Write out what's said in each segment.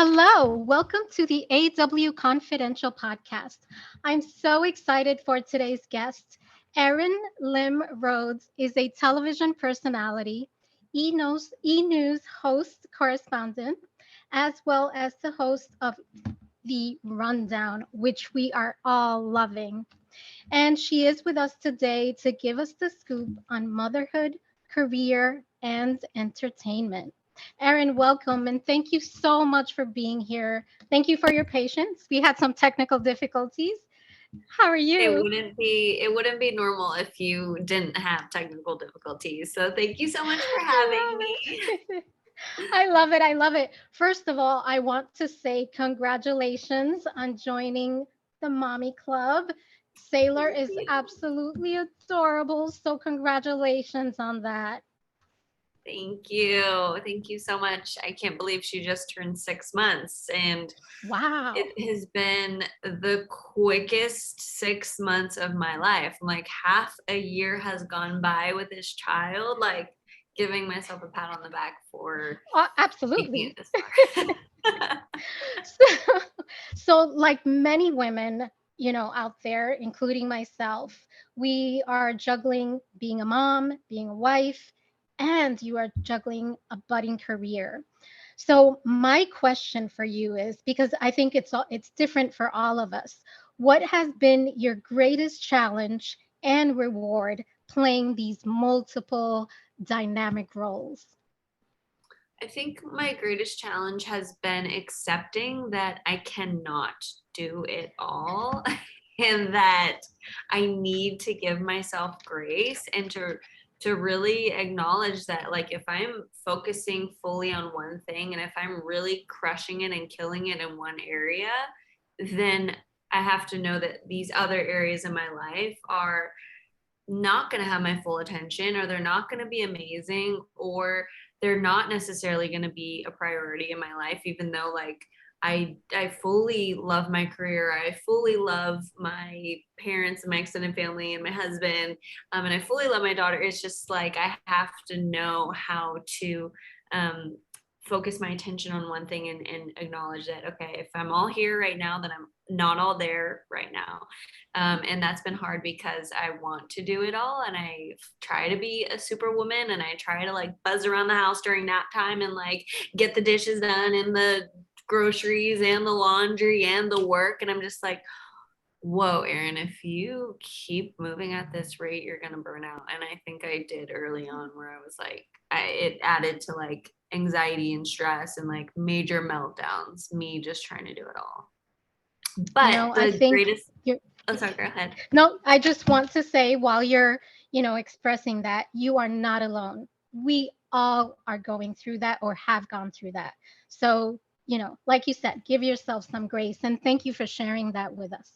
Hello, welcome to the AW Confidential podcast. I'm so excited for today's guest. Erin Lim Rhodes is a television personality, e-news host, correspondent, as well as the host of The Rundown, which we are all loving. And she is with us today to give us the scoop on motherhood, career, and entertainment. Erin, welcome and thank you so much for being here. Thank you for your patience. We had some technical difficulties. How are It you? wouldn't be it wouldn't be normal if you didn't have technical difficulties. So thank you so much for having I me. love it. I love it. I love it. First of all, I want to say congratulations on joining the Mommy Club. Sailor Thank is you. absolutely adorable. So, congratulations on that. Thank you. Thank you so much. I can't believe she just turned 6 months, and Wow. it has been the quickest 6 months of my life. Like half a year has gone by with this child, like giving myself a pat on the back for making it Absolutely. this far. So, so, like many women, out there, including myself, we are juggling being a mom, being a wife, and you are juggling a budding career. So, my question for you is because I think it's different for all of us. What has been your greatest challenge and reward playing these multiple dynamic roles? I think my greatest challenge has been accepting that I cannot do it all and that I need to give myself grace and to really acknowledge that, like, if I'm focusing fully on one thing and if I'm really crushing it and killing it in one area, then I have to know that these other areas in my life are not going to have my full attention, or they're not going to be amazing, or they're not necessarily going to be a priority in my life, even though, like, I fully love my career. I fully love my parents and my extended family and my husband, and I fully love my daughter. It's just like I have to know how to um, focus my attention on one thing, and acknowledge that, okay, if I'm all here right now, then I'm not all there right now. And that's been hard because I want to do it all, and I try to be a superwoman, and I try to like buzz around the house during nap time and like get the dishes done and the groceries and the laundry and the work. And I'm just like, whoa, Erin, if you keep moving at this rate, you're going to burn out. And I think I did early on, where I was like, it added to like anxiety and stress and like major meltdowns, me just trying to do it all. But I the think greatest, you're oh, sorry, go ahead. No, I just want to say while you're, expressing that, you are not alone. We all are going through that or have gone through that. So, like you said, give yourself some grace and thank you for sharing that with us.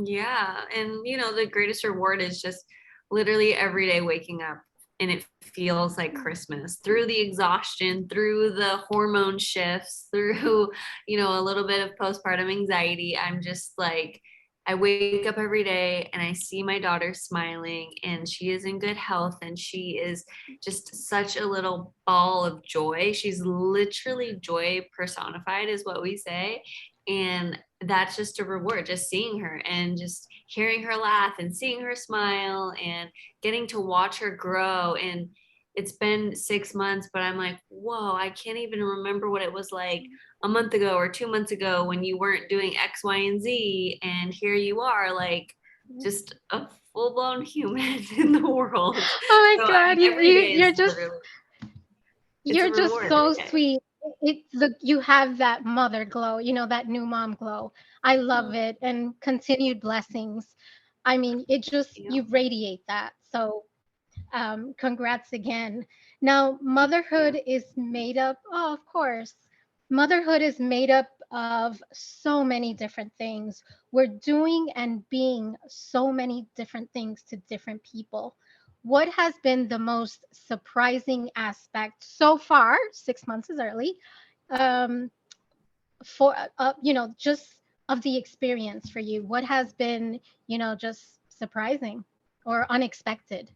Yeah. And, the greatest reward is just literally every day waking up and it feels like Christmas, through the exhaustion, through the hormone shifts, through, a little bit of postpartum anxiety. I'm just like, I wake up every day and I see my daughter smiling and she is in good health and she is just such a little ball of joy. She's literally joy personified, is what we say. And that's just a reward, just seeing her and just hearing her laugh and seeing her smile and getting to watch her grow. And it's been 6 months, but I'm like, whoa, I can't even remember what it was like a month ago or 2 months ago when you weren't doing X, Y, and Z. And here you are, like, just a full blown human in the world. Oh So, my I mean, God, every day is literally, it's a you're just reward every so day. sweet. You have that mother glow, that new mom glow. I love Oh, it and continued blessings. I mean, it just you know, you radiate that. So congrats again. Now, thank motherhood you. is made up, oh, of course, motherhood is made up of so many different things. We're doing and being so many different things to different people. What has been the most surprising aspect so far? 6 months is early. Um, for just of the experience for you. What has been, just surprising or unexpected?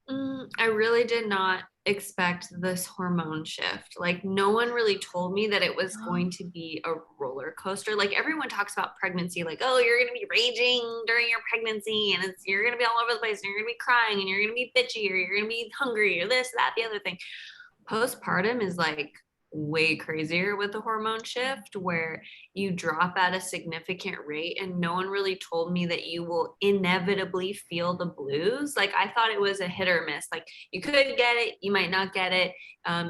I really did not expect this hormone shift. Like no one really told me that it was Oh, going to be a roller coaster. Like everyone talks about pregnancy, like, oh, you're going to be raging during your pregnancy and you're going to be all over the place and you're going to be crying and you're going to be bitchy or you're going to be hungry or this, that, the other thing. Postpartum is like way crazier with the hormone shift where you drop at a significant rate and no one really told me that you will inevitably feel the blues. Like I thought it was a hit or miss. Like you could get it, you might not get it.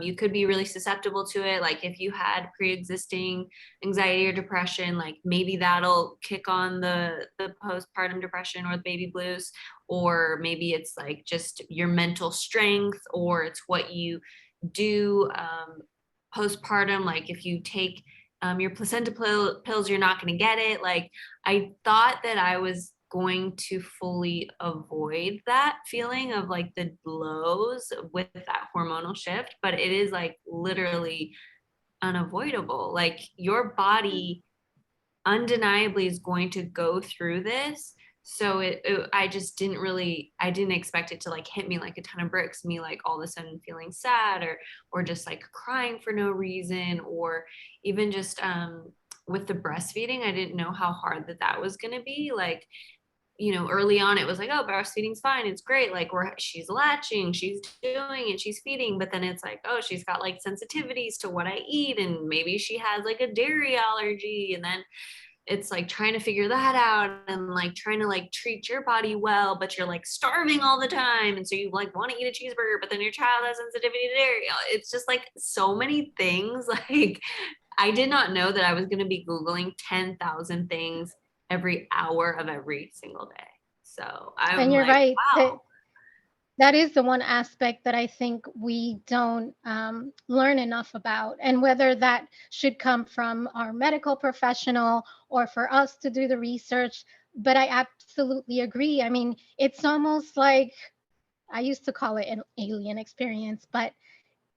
You could be really susceptible to it. Like if you had pre-existing anxiety or depression, like maybe that'll kick on the postpartum depression or the baby blues, or maybe it's like just your mental strength, or it's what you do postpartum. Like if you take your placenta pills, you're not going to get it. Like I thought that I was going to fully avoid that feeling of like the lows with that hormonal shift, but it is like literally unavoidable. Like your body undeniably is going to go through this. So I just I didn't expect it to like hit me like a ton of bricks, me like all of a sudden feeling sad or just like crying for no reason, or even just with the breastfeeding, I didn't know how hard that was going to be. Like, you know, early on it was like, oh, breastfeeding's fine, it's great, like she's latching, she's doing it, she's feeding, but then it's like, oh, she's got like sensitivities to what I eat and maybe she has like a dairy allergy, and then it's like trying to figure that out and like trying to like treat your body well, but you're like starving all the time, and so you like want to eat a cheeseburger, but then your child has sensitivity to dairy. It's just like so many things. Like I did not know that I was going to be googling 10,000 things every hour of every single day. So and I'm you're like, right. wow. That is the one aspect that I think we don't learn enough about, and whether that should come from our medical professional or for us to do the research. But I absolutely agree. I mean, it's almost like I used to call it an alien experience, but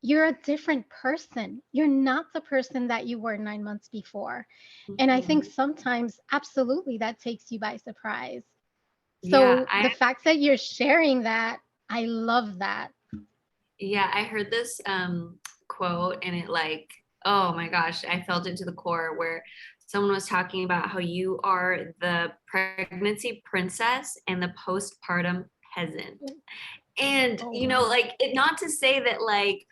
you're a different person. You're not the person that you were 9 months before. And I think Mhm. sometimes, absolutely, that takes you by surprise. Yeah, So the fact that you're sharing that, I love that. I heard this quote and it like, oh my gosh, I felt it to the core, where someone was talking about how you are the pregnancy princess and the postpartum peasant. And Oh, you know, wow. like it, not to say that like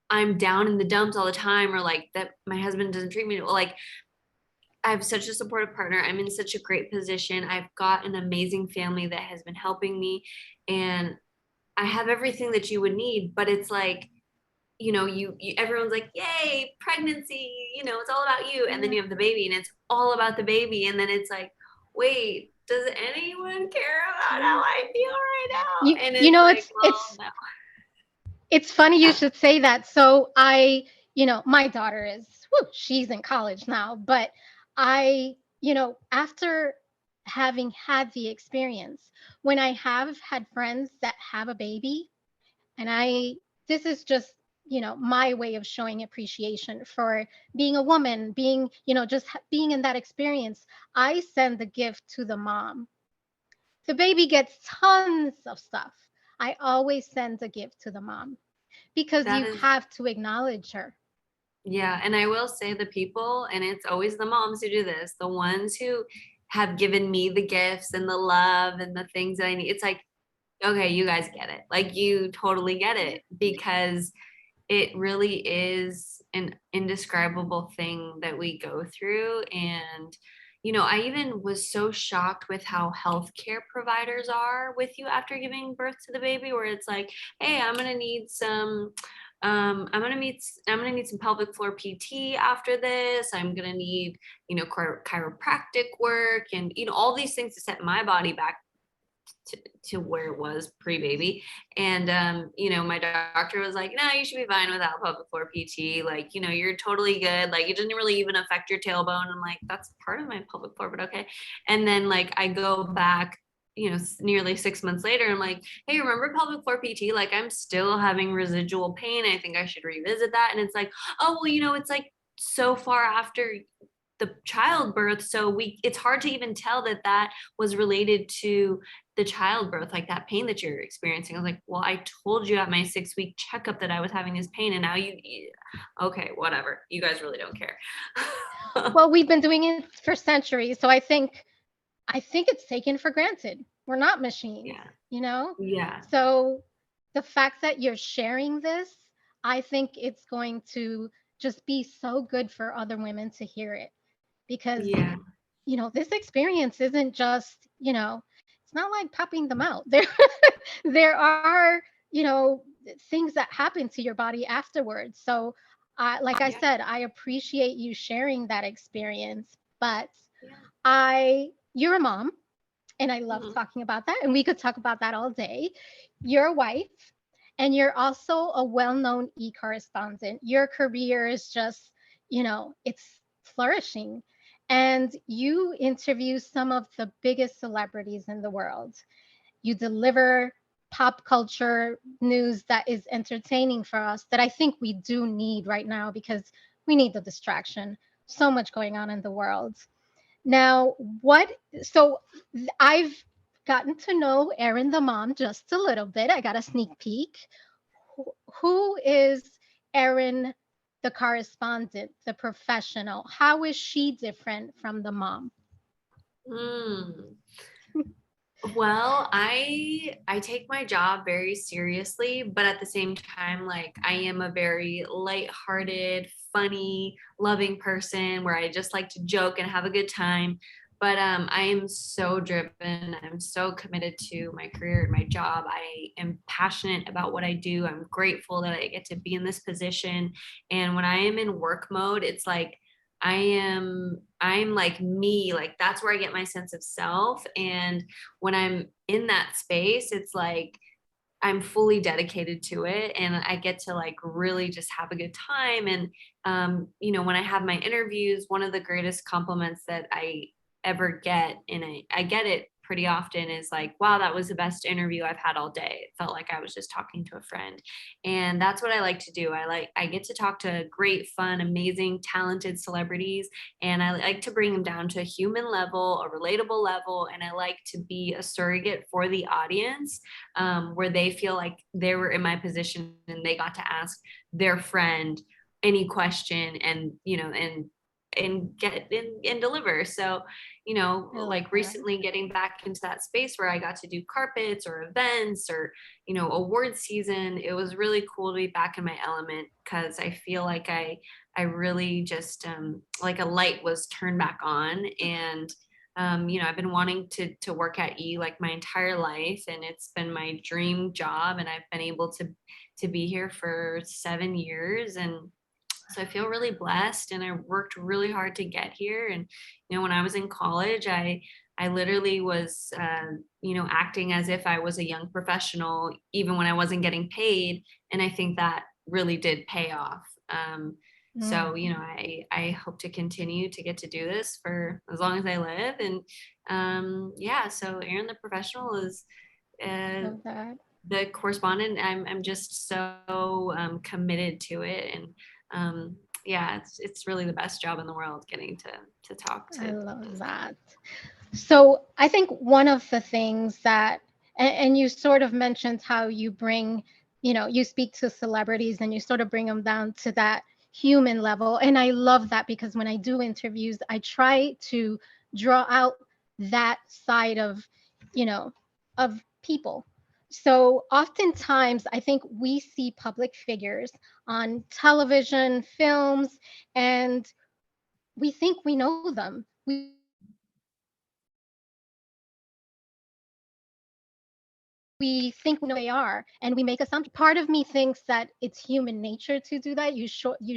I'm down in the dumps all the time or like that my husband doesn't treat me well. Like I have such a supportive partner. I'm in such a great position. I've got an amazing family that has been helping me, and I have everything that you would need, but it's like, you know, you everyone's like, yay, pregnancy, you know, it's all about you. And then Yeah. you have the baby and it's all about the baby. And then it's like, wait, does anyone care about how Yeah. I feel right You now? And you it's know like, well, no. it's funny you should say that. So my daughter is she's in college now, but after having had the experience, when I have had friends that have a baby, and this is just, my way of showing appreciation for being a woman, being, just being in that experience. I send the gift to the mom. The baby gets tons of stuff. I always send a gift to the mom because That you is, have to acknowledge her. yeah. And I will say the people, and it's always the moms who do this, the ones who have given me the gifts and the love and the things that I need. It's like, okay, you guys get it. Like you totally get Yeah. it, because it really is an indescribable thing that we go through. And you know, I even was so shocked with how healthcare providers are with you after giving birth to the baby, where it's like, hey, I'm gonna need some I'm gonna need some pelvic floor PT after this. I'm gonna need, you know, chiropractic work and, you know, all these things to set my body back to where it was pre-baby. And you know, my doctor was like, no, you should be fine without pelvic floor PT. Like, you know, you're totally good. Like it didn't really even affect your tailbone. I'm like, that's part of my pelvic floor, but okay. And then like I go back, you know, nearly 6 months later, I'm like, hey, remember pelvic floor PT? Like I'm still having residual pain. I think I should revisit that. And it's like, oh well, you know, it's like so far after the childbirth, so it's hard to even tell that that was related to the childbirth, like that pain that you're experiencing. I was like, well, I told you at my 6-week checkup that I was having this pain, and now okay, whatever, you guys really don't care. Well, we've been doing it for centuries, so I think it's taken for granted. We're not machines, Yeah, you know? yeah, So the fact that you're sharing this, I think it's going to just be so good for other women to hear it because, yeah, this experience isn't just, it's not like popping them out. There are, you know, things that happen to your body afterwards. So, like I yeah, said, I appreciate you sharing that experience, but yeah. you're a mom and I love Mhm. talking about that. And we could talk about that all day. You're a wife, and you're also a well known e correspondent. Your career is just, it's flourishing. And you interview some of the biggest celebrities in the world. You deliver pop culture news that is entertaining for us that I think we do need right now because we need the distraction. So much going on in the world. Now, so I've gotten to know Erin the mom just a little bit. I got a sneak peek. Who is Erin the correspondent, the professional? How is she different from the mom? Mm. Well, I take my job very seriously, but at the same time, like I am a very lighthearted, funny, loving person where I just like to joke and have a good time. But I am so driven. I'm so committed to my career and my job. I am passionate about what I do. I'm grateful that I get to be in this position. And when I am in work mode, it's like I'm like me, like that's where I get my sense of self. And when I'm in that space, it's like I'm fully dedicated to it and I get to like really just have a good time. And, when I have my interviews, one of the greatest compliments that I ever get, and I get it pretty often, is like, wow, that was the best interview I've had all day. It felt like I was just talking to a friend. And that's what I like to do. I get to talk to great, fun, amazing, talented celebrities, and I like to bring them down to a human level, a relatable level, and I like to be a surrogate for the audience, where they feel like they were in my position and they got to ask their friend any question, and get and deliver. So, I love like that. recently getting back into that space where I got to do carpets or events or award season, it was really cool to be back in my element because I feel like I really just like a light was turned back on. And I've been wanting to work at E like my entire life, and it's been my dream job, and I've been able to be here for 7 years. And so I feel really blessed, and I worked really hard to get here. And when I was in college, I literally was acting as if I was a young professional even when I wasn't getting paid, and I think that really did pay off. So Mm, I hope to continue to get to do this for as long as I live. And yeah, so Erin the professional is uh, love that. the correspondent. I'm just so committed to it. And yeah, it's really the best job in the world, getting to talk I to love those that. people. So I think one of the things that, and you sort of mentioned how you bring, you speak to celebrities and you sort of bring them down to that human level. And I love that because when I do interviews, I try to draw out that side you know, of people. So oftentimes, I think we see public figures on television, films, and we think we know them. We think we know who they are, and we make assumptions about them. And part of me thinks that it's human nature to do that. You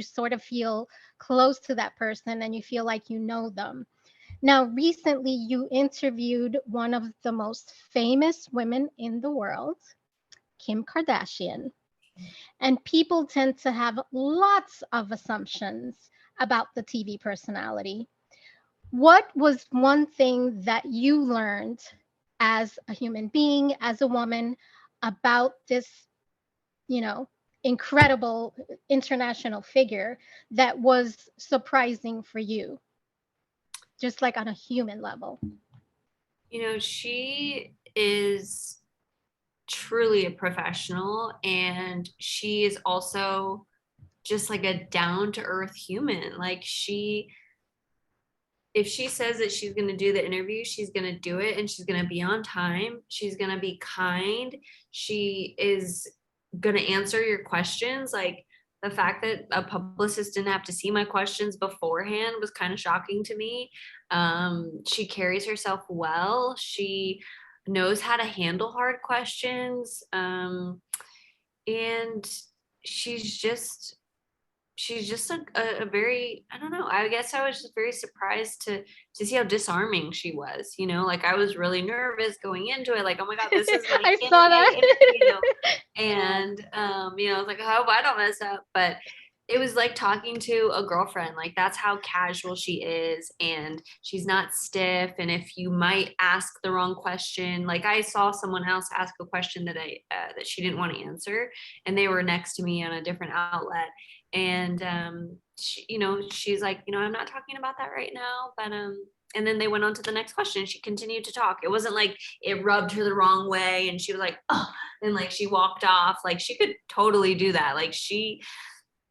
sort of feel close to that person and you feel like you know them. Now, recently you interviewed one of the most famous women in the world, Kim Kardashian. And people tend to have lots of assumptions about the TV personality. What was one thing that you learned as a human being, as a woman, about this, you know, incredible international figure that was surprising for you? just like on a human level? You know, she is truly a professional, and she is also just like a down to earth human. Like if she says that she's going to do the interview, she's going to do it, and she's going to be on time. She's going to be kind. She is going to answer your questions. Like, the fact that a publicist didn't have to see my questions beforehand was kind of shocking to me. She carries herself well. She knows how to handle hard questions. And she's just a very, I don't know, I guess I was just very surprised to see how disarming she was, you know. Like, I was really nervous going into it, like, oh my god, this is my I saw candidate that. interview. And you know, I was like, I hope I don't mess up. But it was like talking to a girlfriend. Like, that's how casual she is, and she's not stiff. And if you might ask the wrong question, like, I saw someone else ask a question that that she didn't want to answer, and they were next to me on a different outlet. And she, you know, she's like, you know, I'm not talking about that right now, but and then they went on to the next question. She continued to talk. It wasn't like it rubbed her the wrong way and she was like, oh, and like she walked off. Like, she could totally do that. Like, she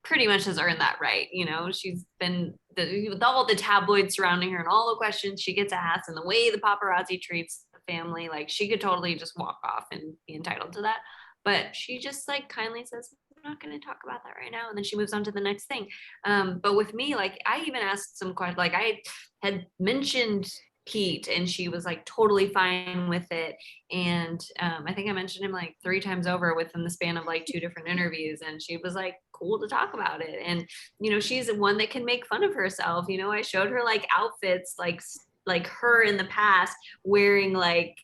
pretty much has earned that right. You know, she's been with all the tabloids surrounding her and all the questions she gets asked and the way the paparazzi treats the family. Like, she could totally just walk off and be entitled to that. But she just like kindly says, I'm not going to talk about that right now. And then she moves on to the next thing. But with me, like, I even asked some questions, like, I had mentioned Pete, and she was like totally fine with it. And I think I mentioned him like 3 times over within the span of like 2 different interviews. And she was like, cool to talk about it. And, you know, she's one that can make fun of herself. You know, I showed her like outfits, like her in the past wearing like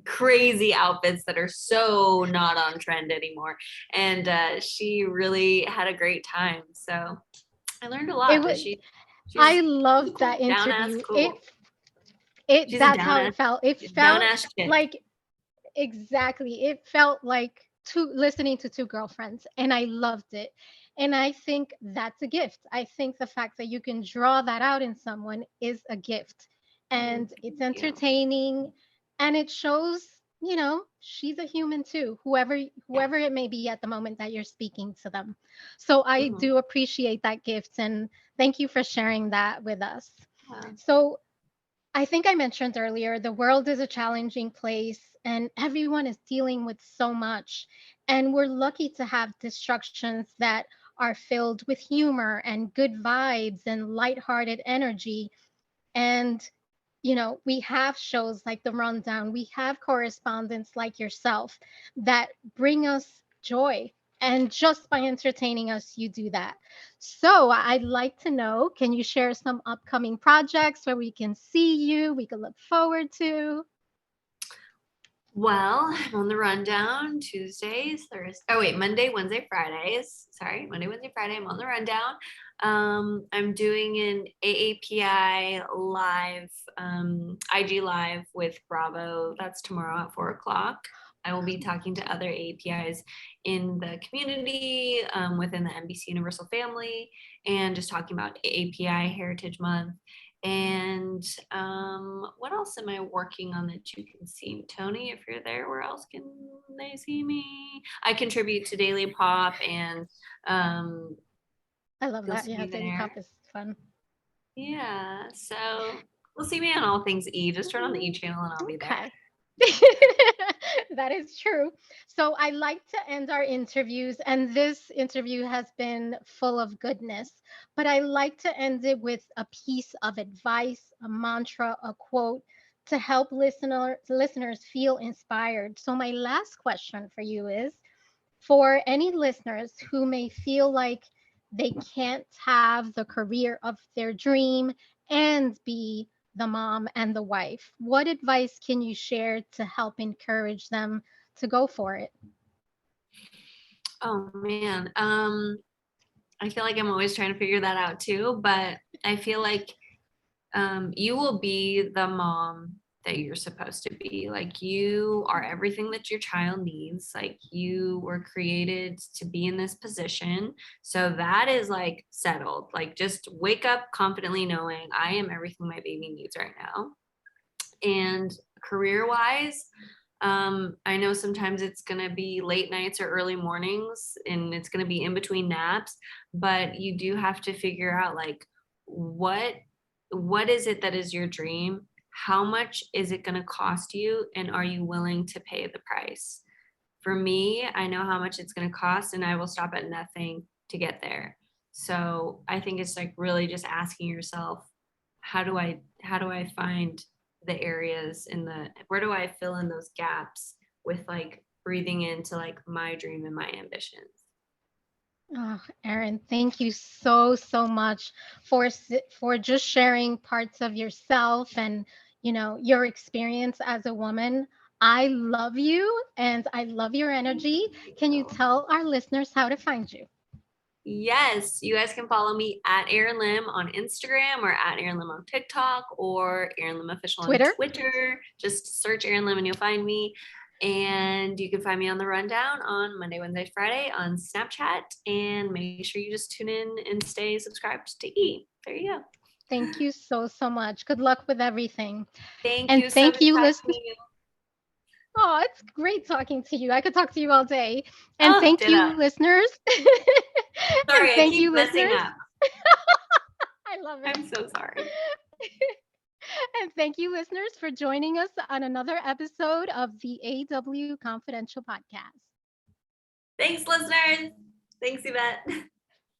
crazy outfits that are so not on trend anymore. And she really had a great time. So I learned a It lot that was, she's I loved that cool, down ass interview. cool. It She's a that's how it felt. It down felt ass chick. like, exactly. It felt like two listening to two girlfriends, and I loved it. And I think that's a gift. I think the fact that you can draw that out in someone is a gift. And it's Thank you. entertaining, and it shows, she's a human too, Yeah. whoever it may be at the moment that you're speaking to them. So I Mhm. do appreciate that gift, and thank you for sharing that with us. Yeah. So I think I mentioned earlier, the world is a challenging place and everyone is dealing with so much. And we're lucky to have distractions that are filled with humor and good vibes and lighthearted energy. And, we have shows like The Rundown, we have correspondents like yourself that bring us joy. And just by entertaining us, you do that. So I'd like to know, can you share some upcoming projects where we can see you, we can look forward to? Well, I'm on the rundown Tuesdays, Thursdays. Oh wait, Monday, Wednesday, Fridays. Sorry, Monday, Wednesday, Friday. I'm on the rundown. I'm doing an AAPI live, IG live with Bravo. That's tomorrow at 4 o'clock. I will be talking to other APIs in the community, within the NBC Universal family, and just talking about API Heritage Month. And what else am I working on that you can see? Tony, if you're there, where else can they see me? I contribute to Daily Pop, and I love you'll that. see Yeah, me Daily there. Pop is fun. Yeah, so we'll see me on all things E. Just turn on the E channel and I'll be there. Okay. That is true. So I like to end our interviews, and this interview has been full of goodness, but I like to end it with a piece of advice, a mantra, a quote to help listeners feel inspired. So my last question for you is, for any listeners who may feel like they can't have the career of their dream and be the mom and the wife, what advice can you share to help encourage them to go for it? Oh man. I feel like I'm always trying to figure that out too, but I feel like you will be the mom that you're supposed to be. Like, you are everything that your child needs. Like, you were created to be in this position. So that is like settled. Like, just wake up confidently knowing I am everything my baby needs right now. And career wise, I know sometimes it's going to be late nights or early mornings and it's going to be in between naps, but you do have to figure out like what what is it that is your dream? How much is it going to cost you, and are you willing to pay the price? For me, I know how much it's going to cost and I will stop at nothing to get there. So I think it's like really just asking yourself, how do I find the areas in the where do I fill in those gaps with like breathing into like my dream and my ambitions. Oh, Erin, thank you so much for just sharing parts of yourself and, your experience as a woman. I love you and I love your Thank energy. Can you you. tell our listeners how to find you? Yes, you guys can follow me at Erin Lim on Instagram or at Erin Lim on TikTok or Erin Lim Official on Twitter? Twitter. Just search Erin Lim and you'll find me. And you can find me on the rundown on Monday, Wednesday, Friday on Snapchat. And make sure you just tune in and stay subscribed to E. There you go. Thank you so much. Good luck with everything. Thank And you. So thank nice you, talking to listeners. you. Oh, it's great talking to you. I could talk to you all day. And Oh, thank you, ditto. listeners. And Sorry, I thank you, keep messing listeners. up. I love it. I'm so sorry. And thank you, listeners, for joining us on another episode of the AW Confidential Podcast. Thanks, listeners. Thanks, Yvette.